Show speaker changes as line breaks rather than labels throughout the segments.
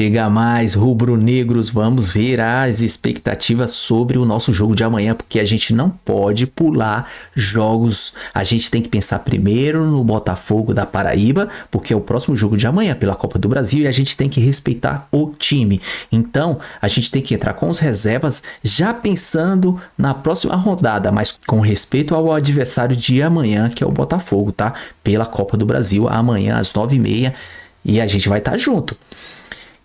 chega mais, rubro-negros, vamos ver as expectativas sobre o nosso jogo de amanhã, porque a gente não pode pular jogos, a gente tem que pensar primeiro no Botafogo da Paraíba, porque é o próximo jogo de amanhã pela Copa do Brasil e a gente tem que respeitar o time. Então, a gente tem que entrar com os reservas já pensando na próxima rodada, mas com respeito ao adversário de amanhã, que é o Botafogo, tá? Pela Copa do Brasil, amanhã às 9h30. E a gente vai estar junto.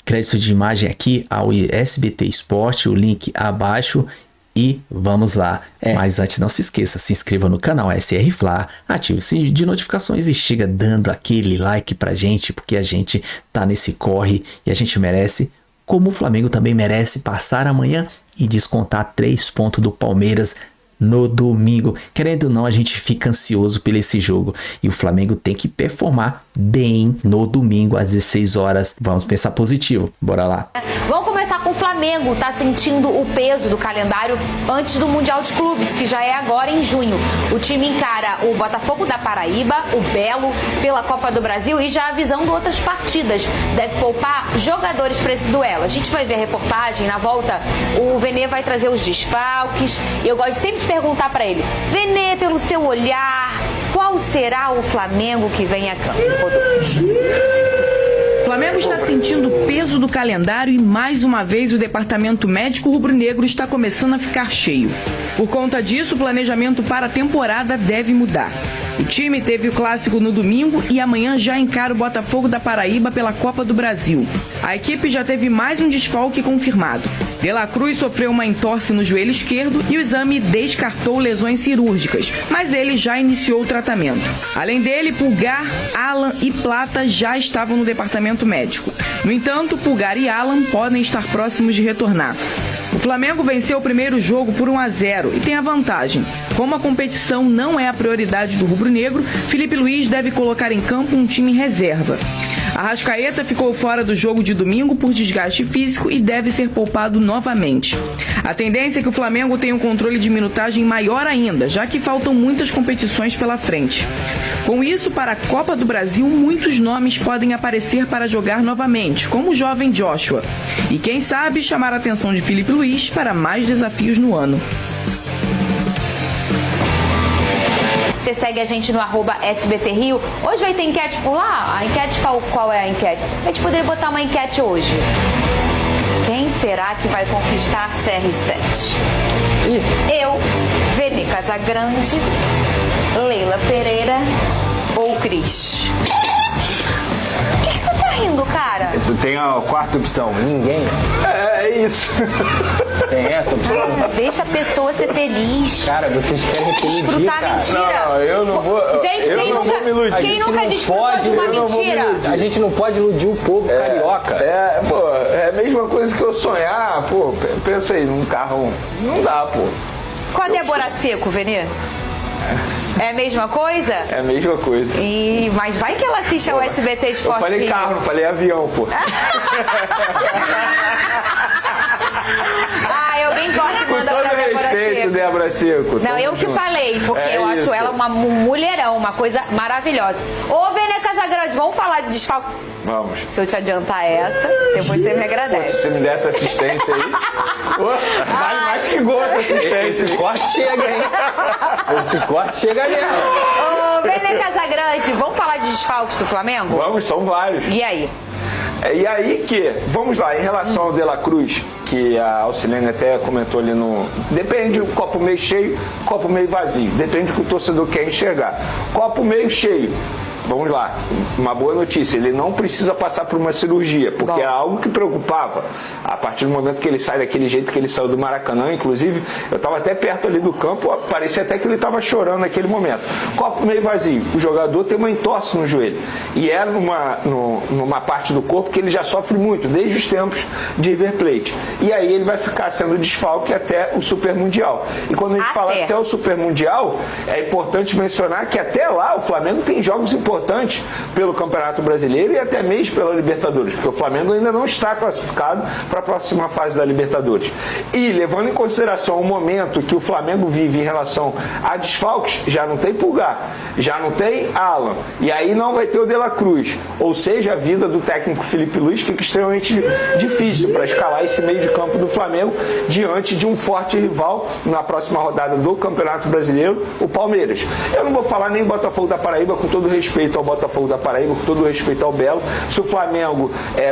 Crédito de imagem aqui ao SBT Esporte, o link abaixo. E vamos lá. Mas antes não se esqueça, se inscreva no canal SR Fla, ative o sininho de notificações e chega dando aquele like pra gente, porque a gente tá nesse corre e a gente merece, como o Flamengo também merece, passar amanhã e descontar 3 pontos do Palmeiras no domingo. Querendo ou não, a gente fica ansioso por esse jogo e o Flamengo tem que performar bem no domingo às 16 horas. Vamos pensar positivo, bora lá.
Vamos começar com o Flamengo, tá sentindo o peso do calendário antes do Mundial de Clubes, que já é agora em junho. O time encara o Botafogo da Paraíba, o Belo, pela Copa do Brasil e já avisando outras partidas. Deve poupar jogadores para esse duelo. A gente vai ver a reportagem na volta. O Vene vai trazer os desfalques e eu gosto sempre de perguntar para ele: Vene, pelo seu olhar, qual será o Flamengo que vem a campo?
O Flamengo está sentindo o peso do calendário e mais uma vez o departamento médico rubro-negro está começando a ficar cheio. Por conta disso, o planejamento para a temporada deve mudar. O time teve o clássico no domingo e amanhã já encara o Botafogo da Paraíba pela Copa do Brasil. A equipe já teve mais um desfalque confirmado. De La Cruz sofreu uma entorse no joelho esquerdo e o exame descartou lesões cirúrgicas, mas ele já iniciou o tratamento. Além dele, Pulgar, Alan e Plata já estavam no departamento médico. No entanto, Pulgar e Alan podem estar próximos de retornar. O Flamengo venceu o primeiro jogo por 1-0 e tem a vantagem. Como a competição não é a prioridade do rubro-negro, Felipe Luiz deve colocar em campo um time reserva. Arrascaeta ficou fora do jogo de domingo por desgaste físico e deve ser poupado novamente. A tendência é que o Flamengo tenha um controle de minutagem maior ainda, já que faltam muitas competições pela frente. Com isso, para a Copa do Brasil, muitos nomes podem aparecer para jogar novamente, como o jovem Joshua. E quem sabe chamar a atenção de Felipe Luiz para mais desafios no ano.
Você segue a gente no @SBT Rio. Hoje vai ter enquete por lá? A enquete, qual é a enquete? A gente poderia botar uma enquete hoje. Quem será que vai conquistar CR7? Eu, Vene Casagrande, Leila Pereira ou Cris? Por que você tá rindo, cara?
Tem a quarta opção, ninguém. É isso. Tem essa opção?
Deixa a pessoa ser feliz.
Cara, vocês querem que
desfrutar a mentira.
Não, eu não vou.
Gente, quem nunca desfrutou de uma mentira?
A gente não pode iludir o povo carioca. É a mesma coisa que eu sonhar, pô. Pensa aí, num carro. Não dá, pô.
Qual é Bora Seco, Vene? É a mesma coisa?
É a mesma coisa.
Mas vai que ela assiste ao SBT Esporte.
Eu falei carro, não falei avião, pô.
Alguém gosta de mandar pra Débora
Seco. Débora Seco.
Não, eu que falei, porque eu acho ela uma mulherão, uma coisa maravilhosa. Ô, Vene Casagrande, vamos falar de desfalque?
Vamos.
Se eu te adiantar essa, depois você me agradece.
Se você me der essa assistência aí, vale mais que gol essa assistência. Esse corte chega, hein? Esse corte chega mesmo.
Ô, Vene Casagrande, vamos falar de desfalques do Flamengo?
Vamos, são vários.
E aí?
E aí vamos lá, em relação ao De La Cruz, que a Alcilene até comentou ali no... Depende do copo meio cheio, copo meio vazio. Depende do que o torcedor quer enxergar. Copo meio cheio. Vamos lá, uma boa notícia, ele não precisa passar por uma cirurgia, porque é algo que preocupava a partir do momento que ele sai daquele jeito que ele saiu do Maracanã. Inclusive, eu estava até perto ali do campo, parecia até que ele estava chorando naquele momento. Copo meio vazio, o jogador tem uma entorse no joelho, e é numa parte do corpo que ele já sofre muito, desde os tempos de River Plate, e aí ele vai ficar sendo desfalque até o Super Mundial. E quando a gente fala até o Super Mundial, é importante mencionar que até lá o Flamengo tem jogos importantes importante pelo Campeonato Brasileiro e até mesmo pela Libertadores, porque o Flamengo ainda não está classificado para a próxima fase da Libertadores. E levando em consideração o momento que o Flamengo vive em relação a desfalques, já não tem Pulgar, já não tem Alan, e aí não vai ter o De La Cruz, ou seja, a vida do técnico Felipe Luiz fica extremamente difícil para escalar esse meio de campo do Flamengo diante de um forte rival na próxima rodada do Campeonato Brasileiro, o Palmeiras. Eu não vou falar nem Botafogo da Paraíba, com todo respeito ao Botafogo da Paraíba, com todo respeito ao Belo. Se o Flamengo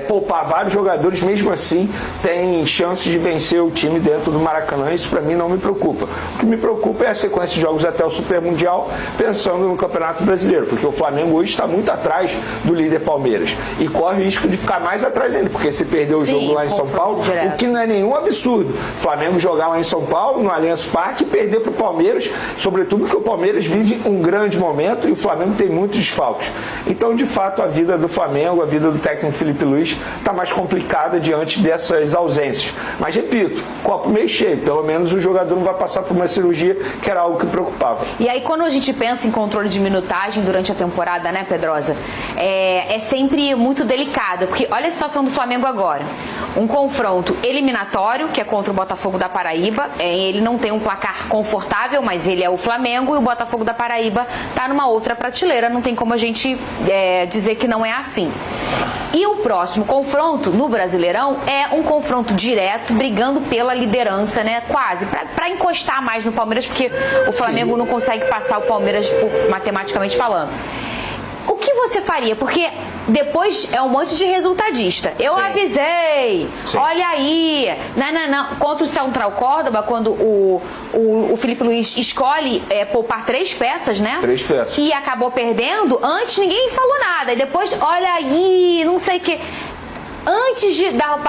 poupar vários jogadores, mesmo assim tem chances de vencer o time dentro do Maracanã. Isso para mim não me preocupa. O que me preocupa é a sequência de jogos até o Super Mundial, pensando no Campeonato Brasileiro, porque o Flamengo hoje está muito atrás do líder Palmeiras e corre o risco de ficar mais atrás ainda, porque se perder o jogo lá em São Paulo, o que não é nenhum absurdo. O Flamengo jogar lá em São Paulo, no Allianz Parque, e perder para o Palmeiras, sobretudo porque o Palmeiras vive um grande momento e o Flamengo tem muitos desfalques. Então, de fato, a vida do Flamengo, a vida do técnico Felipe Luiz está mais complicada diante dessas ausências. Mas, repito, copo meio cheio, pelo menos o jogador não vai passar por uma cirurgia, que era algo que preocupava.
E aí, quando a gente pensa em controle de minutagem durante a temporada, né, Pedrosa, é sempre muito delicado, porque olha a situação do Flamengo agora. Um confronto eliminatório, que é contra o Botafogo da Paraíba. Ele não tem um placar confortável, mas ele é o Flamengo, e o Botafogo da Paraíba está numa outra prateleira. Não tem como a gente dizer que não é assim. E o próximo confronto no Brasileirão é um confronto direto, brigando pela liderança, né? Quase, para encostar mais no Palmeiras, porque o Flamengo não consegue passar o Palmeiras matematicamente falando. O que você faria? Porque depois é um monte de resultadista. Eu avisei, olha aí, não. Contra o Central Córdoba, quando o Felipe Luiz escolhe poupar 3 peças, né?
3 peças.
E acabou perdendo, antes ninguém falou nada. E depois, olha aí, não sei o que. Antes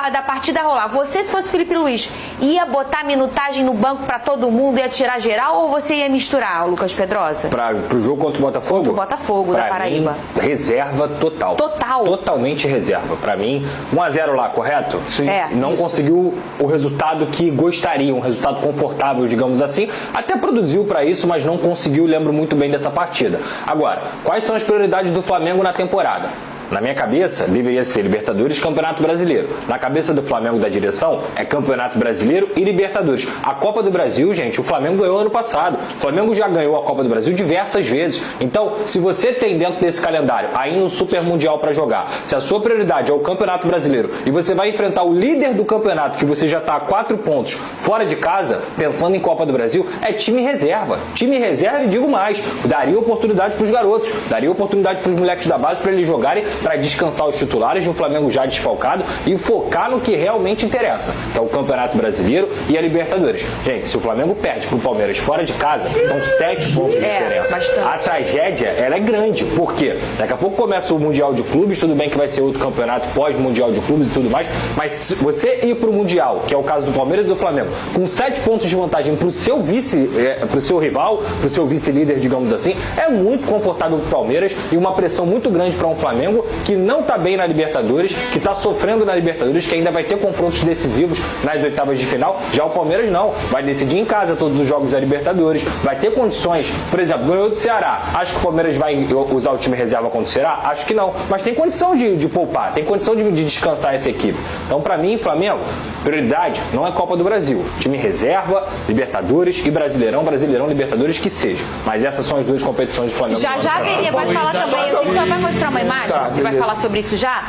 da partida rolar, você, se fosse Felipe Luiz, ia botar minutagem no banco pra todo mundo, ia tirar geral, ou você ia misturar, Lucas Pedrosa?
Pro jogo contra o Botafogo?
Contra o Botafogo da Paraíba.
Mim, reserva total. Totalmente reserva. Pra mim, 1-0 lá, correto?
Sim.
Não
isso.
conseguiu o resultado que gostaria, um resultado confortável, digamos assim. Até produziu pra isso, mas não conseguiu, lembro muito bem dessa partida. Agora, quais são as prioridades do Flamengo na temporada? Na minha cabeça, deveria ser Libertadores e Campeonato Brasileiro. Na cabeça do Flamengo, da direção, é Campeonato Brasileiro e Libertadores. A Copa do Brasil, gente, o Flamengo ganhou ano passado. O Flamengo já ganhou a Copa do Brasil diversas vezes. Então, se você tem dentro desse calendário ainda um Super Mundial para jogar, se a sua prioridade é o Campeonato Brasileiro e você vai enfrentar o líder do campeonato, que você já está a 4 pontos fora de casa, pensando em Copa do Brasil, é time reserva. Time reserva, e digo mais, daria oportunidade para os garotos, daria oportunidade para os moleques da base para eles jogarem, para descansar os titulares de um Flamengo já desfalcado e focar no que realmente interessa, que é o Campeonato Brasileiro e a Libertadores. Gente, se o Flamengo perde pro Palmeiras fora de casa, são 7 pontos de diferença.
Bastante.
A tragédia, ela é grande. Por quê? Daqui a pouco começa o Mundial de Clubes, tudo bem que vai ser outro campeonato pós-Mundial de Clubes e tudo mais, mas se você ir pro Mundial, que é o caso do Palmeiras e do Flamengo, com 7 pontos de vantagem pro seu vice, pro seu rival, pro seu vice-líder, digamos assim, é muito confortável pro Palmeiras e uma pressão muito grande para um Flamengo que não está bem na Libertadores, que está sofrendo na Libertadores, que ainda vai ter confrontos decisivos nas oitavas de final. Já o Palmeiras não, vai decidir em casa todos os jogos da Libertadores, vai ter condições, por exemplo, ganhou do Ceará, acho que o Palmeiras vai usar o time reserva contra o Ceará? Acho que não, mas tem condição de poupar, tem condição de descansar essa equipe. Então, para mim, Flamengo, prioridade não é Copa do Brasil, time reserva, Libertadores e Brasileirão, Libertadores que seja, mas essas são as duas competições do Flamengo.
Já veria, vai falar também, eu sei que só vai mostrar uma imagem, você vai falar sobre isso já.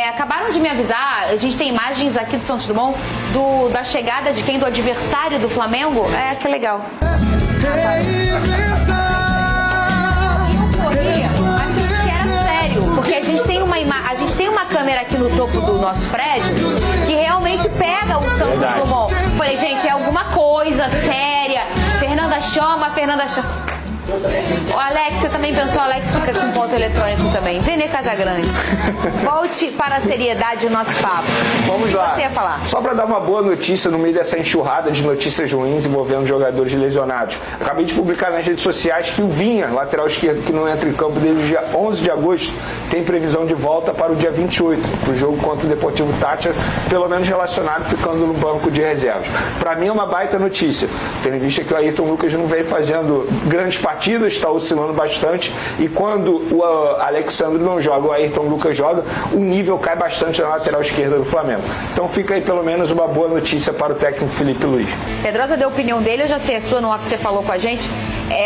Acabaram de me avisar, a gente tem imagens aqui do Santos Dumont da chegada de quem? Do adversário do Flamengo. Que legal. Achei que era sério, porque a gente tem uma câmera aqui no topo do nosso prédio que realmente pega o Santos Dumont. Falei, gente, é alguma coisa séria. Fernanda chama. O Alex, você também pensou? O Alex fica com ponto eletrônico também. Vene Casagrande. Volte para a seriedade do nosso papo.
Vamos lá.
Você ia falar?
Só para dar uma boa notícia no meio dessa enxurrada de notícias ruins envolvendo jogadores lesionados. Acabei de publicar nas redes sociais que o Vinha, lateral esquerdo que não entra em campo desde o dia 11 de agosto, tem previsão de volta para o dia 28, para o jogo contra o Deportivo Táchira, pelo menos relacionado, ficando no banco de reservas. Para mim é uma baita notícia, tendo em vista que o Ayrton Lucas não vem fazendo grandes partidas partidas, está oscilando bastante, e quando o Alexandre não joga, o Ayrton Lucas joga, o nível cai bastante na lateral esquerda do Flamengo. Então fica aí pelo menos uma boa notícia para o técnico Felipe Luiz.
Pedrosa deu a opinião dele, eu já sei a sua, no off você falou com a gente.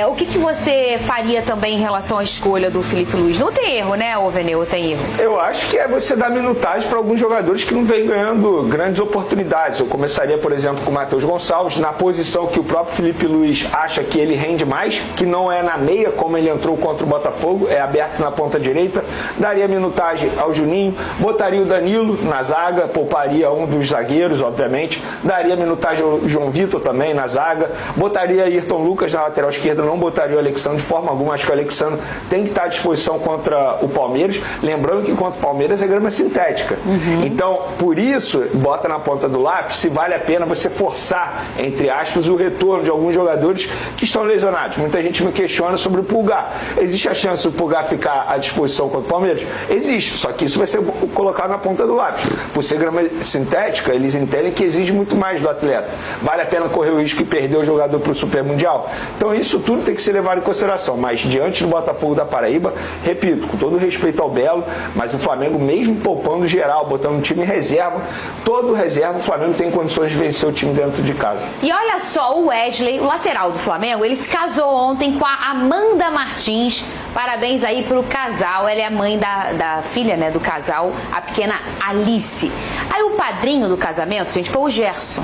O que você faria também em relação à escolha do Felipe Luiz? Não tem erro, né, Veneu? Tem erro?
Eu acho que é você dar minutagem para alguns jogadores que não vêm ganhando grandes oportunidades. Eu começaria, por exemplo, com o Matheus Gonçalves, na posição que o próprio Felipe Luiz acha que ele rende mais, que não é na meia, como ele entrou contra o Botafogo, é aberto na ponta direita. Daria minutagem ao Juninho, botaria o Danilo na zaga, pouparia um dos zagueiros, obviamente. Daria minutagem ao João Vitor também na zaga, botaria Ayrton Lucas na lateral esquerda, não botaria o Alexandre de forma alguma. Acho que o Alexandre tem que estar à disposição contra o Palmeiras, lembrando que contra o Palmeiras é grama sintética. Então, por isso, bota na ponta do lápis se vale a pena você forçar, entre aspas, o retorno de alguns jogadores que estão lesionados. Muita gente me questiona sobre o Pulgar. Existe a chance do Pulgar ficar à disposição contra o Palmeiras? Existe, só que isso vai ser colocado na ponta do lápis. Por ser grama sintética, eles entendem que exige muito mais do atleta. Vale a pena correr o risco de perder o jogador para o Super Mundial? Então isso tudo tem que ser levado em consideração, mas diante do Botafogo da Paraíba, repito, com todo respeito ao Belo, mas o Flamengo, mesmo poupando geral, botando um time em reserva, todo reserva, o Flamengo tem condições de vencer o time dentro de casa.
E olha só, o Wesley, o lateral do Flamengo, ele se casou ontem com a Amanda Martins. Parabéns aí pro casal, ela é a mãe da filha, né, do casal, a pequena Alice. Aí o padrinho do casamento, gente, foi o Gerson.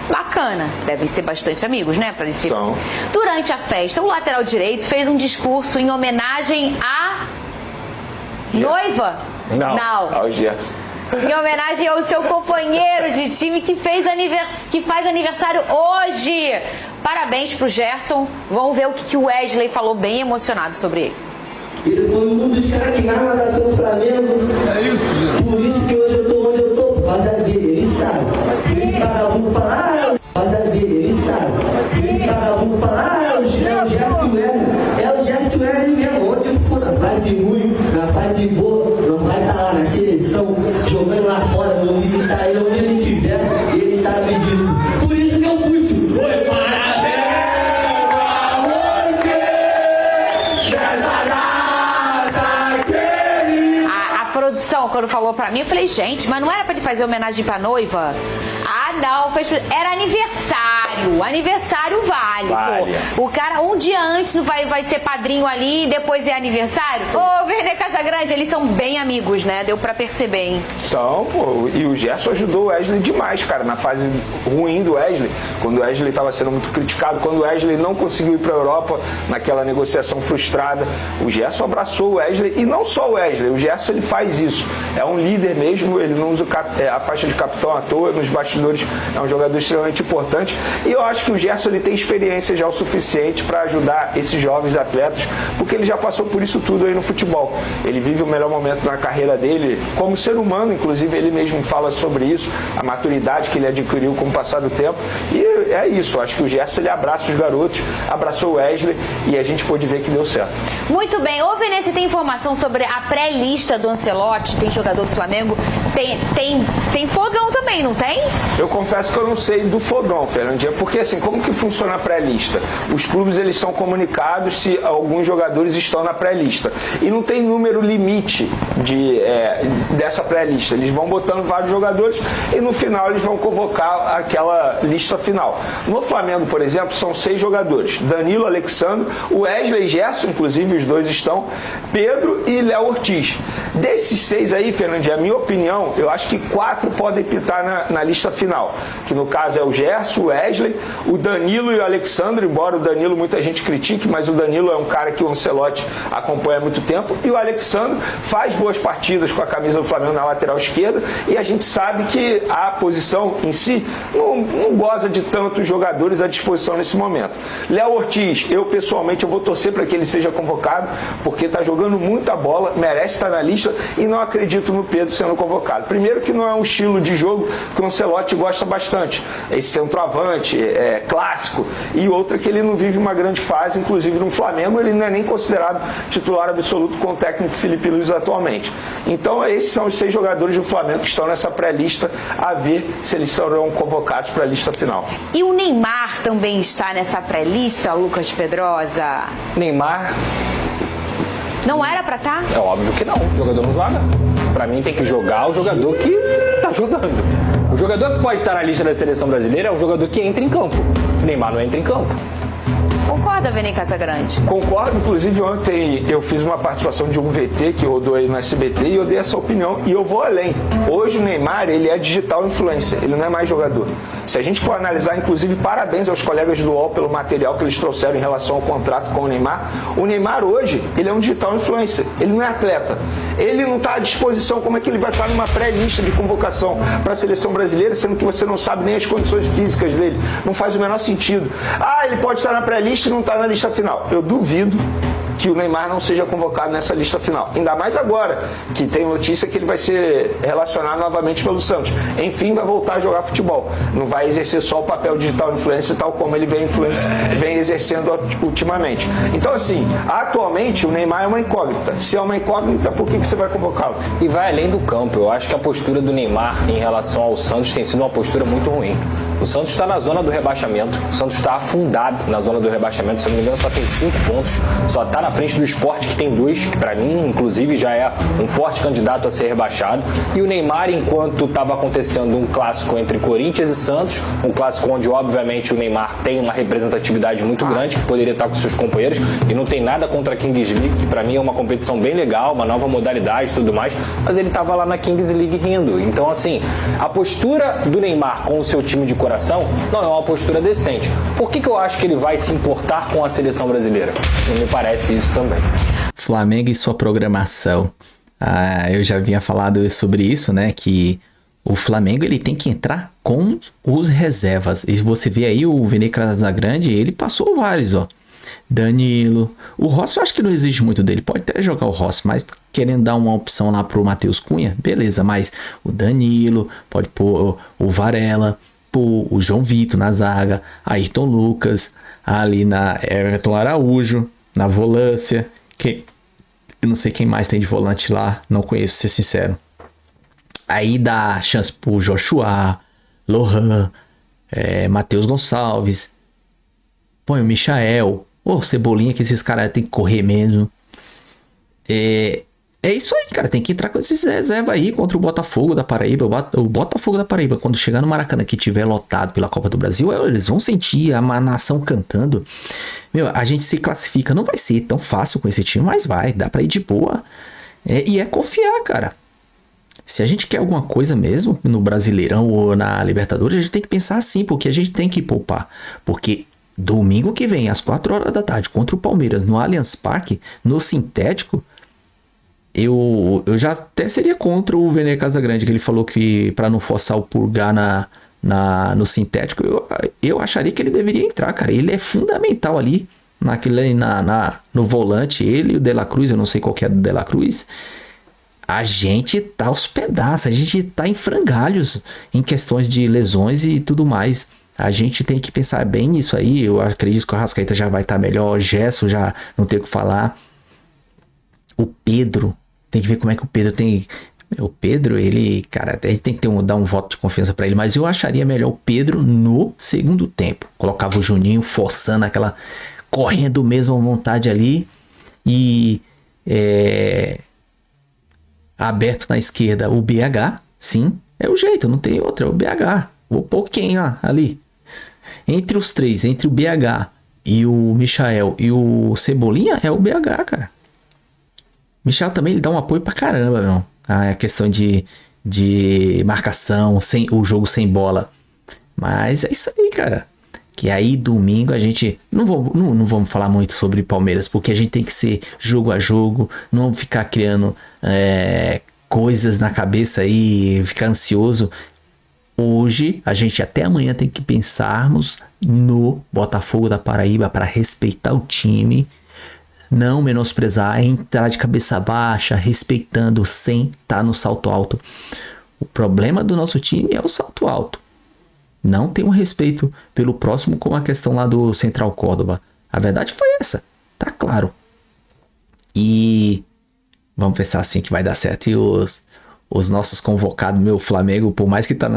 Bacana, devem ser bastante amigos, né? Para esse... Durante a festa, o lateral direito fez um discurso em homenagem à noiva? Não.
Ao Gerson.
Em homenagem ao seu companheiro de time que faz aniversário hoje. Parabéns pro Gerson. Vamos ver o que o Wesley falou, bem emocionado sobre ele.
Ele foi um dos caras que mais abraçou o Flamengo. É isso, por isso que hoje eu tô onde eu tô, por causa dele, ele sabe. Esse vagabundo fala, por causa dele, ele sabe. Esse vagabundo fala, é o Gerson Wesley. É o Gerson Wesley mesmo. Onde for, na fase ruim, na fase boa, não vai estar lá na seleção, jogando lá fora, vou visitar ele onde ele estiver, e ele sabe disso. Por isso que eu puxo. Oi, parabéns pra você, nessa data querida.
A produção, quando falou pra mim, eu falei, gente, mas não era pra ele fazer homenagem pra noiva? Ah, não, era aniversário. Aniversário vale. Pô. O cara, um dia antes vai ser padrinho ali e depois é aniversário. Ô, Verne Casagrande, eles são bem amigos, né? Deu pra perceber, hein?
São, pô. E o Gerson ajudou o Wesley demais, cara, na fase ruim do Wesley, quando o Wesley estava sendo muito criticado, quando o Wesley não conseguiu ir pra Europa naquela negociação frustrada. O Gerson abraçou o Wesley, e não só o Wesley, o Gerson ele faz isso. É um líder mesmo, ele não usa a faixa de capitão à toa, nos bastidores é um jogador extremamente importante, e eu acho que o Gerson ele tem experiência já o suficiente para ajudar esses jovens atletas, porque ele já passou por isso tudo aí no futebol. Ele vive o melhor momento na carreira dele, como ser humano, inclusive ele mesmo fala sobre isso, a maturidade que ele adquiriu com o passar do tempo, e é isso, eu acho que o Gerson ele abraça os garotos, abraçou o Wesley, e a gente pôde ver que deu certo.
Muito bem, ô Venê, tem informação sobre a pré-lista do Ancelotti? Tem jogador do Flamengo, tem fogão também, não tem?
Eu confesso que eu não sei do fogão, Fernandinha, porque assim, como que funciona a pré-lista? Os clubes eles são comunicados se alguns jogadores estão na pré-lista, e não tem número limite dessa pré-lista. Eles vão botando vários jogadores e no final eles vão convocar aquela lista final. No Flamengo, por exemplo, são 6 jogadores: Danilo, Alexandre, o Wesley, Gerson, inclusive os dois estão, Pedro e Léo Ortiz. Desses 6 aí, Fernandinha, a minha opinião, eu acho que 4 podem pitar na lista final, que no caso é o Gerson, o Wesley, o Danilo e o Alexandre, embora o Danilo muita gente critique, mas o Danilo é um cara que o Ancelotti acompanha há muito tempo, e o Alexandre faz boas partidas com a camisa do Flamengo na lateral esquerda, e a gente sabe que a posição em si não goza de tantos jogadores à disposição nesse momento. Léo Ortiz, eu pessoalmente eu vou torcer para que ele seja convocado, porque está jogando muita bola, merece estar na lista, e não acredito no Pedro sendo convocado. Primeiro que não é um estilo de jogo que o Ancelotti gosta bastante, esse centroavante centroavante clássico, e outra que ele não vive uma grande fase, inclusive no Flamengo ele não é nem considerado titular absoluto com o técnico Felipe Luiz atualmente. Então esses são os 6 jogadores do Flamengo que estão nessa pré-lista, a ver se eles serão convocados para a lista final.
E o Neymar também está nessa pré-lista, Lucas Pedrosa?
Neymar...
Não era pra estar?
É óbvio que não, o jogador não joga. Pra mim tem que jogar o jogador que tá jogando. O jogador que pode estar na lista da seleção brasileira é o jogador que entra em campo. O Neymar não entra em campo.
Concorda, Vene Casagrande?
Concordo, inclusive ontem eu fiz uma participação de um VT que rodou aí no SBT e eu dei essa opinião e eu vou além. Hoje o Neymar, ele é digital influencer, ele não é mais jogador. Se a gente for analisar, inclusive parabéns aos colegas do UOL pelo material que eles trouxeram em relação ao contrato com o Neymar hoje, ele é um digital influencer, ele não é atleta. Ele não está à disposição, como é que ele vai estar numa pré-lista de convocação para a seleção brasileira, sendo que você não sabe nem as condições físicas dele, não faz o menor sentido. Ele pode estar na pré-lista e não está na lista final. Eu duvido que o Neymar não seja convocado nessa lista final. Ainda mais agora, que tem notícia que ele vai ser relacionado novamente pelo Santos. Enfim, vai voltar a jogar futebol. Não vai exercer só o papel digital influencer, tal como ele vem exercendo ultimamente. Então, assim, atualmente o Neymar é uma incógnita. Se é uma incógnita, por que você vai convocá-lo?
E vai além do campo. Eu acho que a postura do Neymar em relação ao Santos tem sido uma postura muito ruim. O Santos está na zona do rebaixamento. O Santos está afundado na zona do rebaixamento. Se eu não me engano, só tem 5 pontos. Só está na frente do Sport, que tem 2, que para mim, inclusive, já é um forte candidato a ser rebaixado. E o Neymar, enquanto estava acontecendo um clássico entre Corinthians e Santos, um clássico onde, obviamente, o Neymar tem uma representatividade muito grande, que poderia estar com seus companheiros, e não tem nada contra a Kings League, que para mim é uma competição bem legal, uma nova modalidade e tudo mais, mas ele estava lá na Kings League rindo. Então, assim, a postura do Neymar com o seu time de coração não é uma postura decente. Por que eu acho que ele vai se importar com a seleção brasileira? Não me parece isso também.
Flamengo e sua programação. Eu já havia falado sobre isso, né? Que o Flamengo ele tem que entrar com os reservas. E você vê aí o Vene Casagrande, ele passou vários, ó. Danilo. O Rossi eu acho que não exige muito dele. Pode até jogar o Rossi, mas querendo dar uma opção lá pro Matheus Cunha, beleza. Mas o Danilo, pode pôr o Varela, pôr o João Vitor na zaga, Ayrton Lucas, ali na Everton Araújo, na volância. Eu não sei quem mais tem de volante lá, não conheço, ser sincero. Aí dá chance pro Joshua, Lohan, Matheus Gonçalves, põe o Michael, Cebolinha, que esses caras tem que correr mesmo. É isso aí, cara, tem que entrar com esses reservas aí contra o Botafogo da Paraíba. O Botafogo da Paraíba, quando chegar no Maracanã, que tiver lotado pela Copa do Brasil, eles vão sentir a nação cantando. A gente se classifica, não vai ser tão fácil com esse time, mas dá pra ir de boa. E é confiar, cara. Se a gente quer alguma coisa mesmo no Brasileirão ou na Libertadores, a gente tem que pensar assim, porque a gente tem que poupar. Porque domingo que vem, às 4 horas da tarde, contra o Palmeiras, no Allianz Parque, no sintético, eu já até seria contra o Vene Casagrande, que ele falou que para não forçar o purgar no sintético, eu acharia que ele deveria entrar, cara. Ele é fundamental ali, no volante, ele e o De La Cruz, eu não sei qual que é do De La Cruz. A gente tá aos pedaços, a gente tá em frangalhos em questões de lesões e tudo mais. A gente tem que pensar bem nisso aí. Eu acredito que o Arrascaeta já vai estar melhor, o Gerson já não tem o que falar. O Pedro, tem que ver como é que o Pedro tem... O Pedro, ele, cara, a gente tem que dar um voto de confiança pra ele, mas eu acharia melhor o Pedro no segundo tempo. Colocava o Juninho forçando aquela... correndo mesmo à vontade ali. E... aberto na esquerda o BH, sim, é o jeito, não tem outro, é o BH. Vou pôr quem lá, ali? Entre os três, entre o BH e o Michael e o Cebolinha, é o BH, cara. Michael também, ele dá um apoio pra caramba, meu. A questão de marcação, o jogo sem bola. Mas é isso aí, cara. Que aí domingo a gente... Não vamos falar muito sobre Palmeiras, porque a gente tem que ser jogo a jogo, não ficar criando coisas na cabeça aí, ficar ansioso. Hoje, a gente até amanhã tem que pensarmos no Botafogo da Paraíba para respeitar o time, não menosprezar, entrar de cabeça baixa, respeitando sem estar no salto alto. O problema do nosso time é o salto alto. não tem um respeito pelo próximo, como a questão lá do Central Córdoba. A verdade foi essa, tá claro. E vamos pensar assim que vai dar certo. E os nossos convocados, meu Flamengo, por mais que tá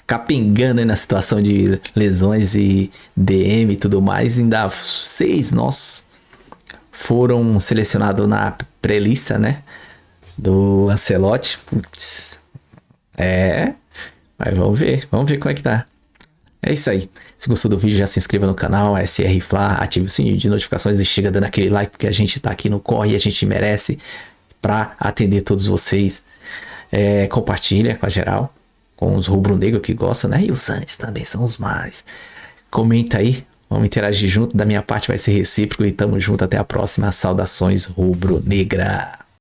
capengando aí na situação de lesões e DM e tudo mais, ainda 6 nossos foram selecionados na pré-lista, né? Do Ancelotti. Putz. Mas vamos ver como é que tá. É isso aí. Se gostou do vídeo, já se inscreva no canal, SR Fla, ative o sininho de notificações e chega dando aquele like, porque a gente tá aqui no corre e a gente merece pra atender todos vocês. Compartilha com a geral, com os rubro-negros que gostam, né? E os antes também são os mais. Comenta aí, vamos interagir junto. Da minha parte vai ser recíproco e tamo junto. Até a próxima. Saudações rubro-negra.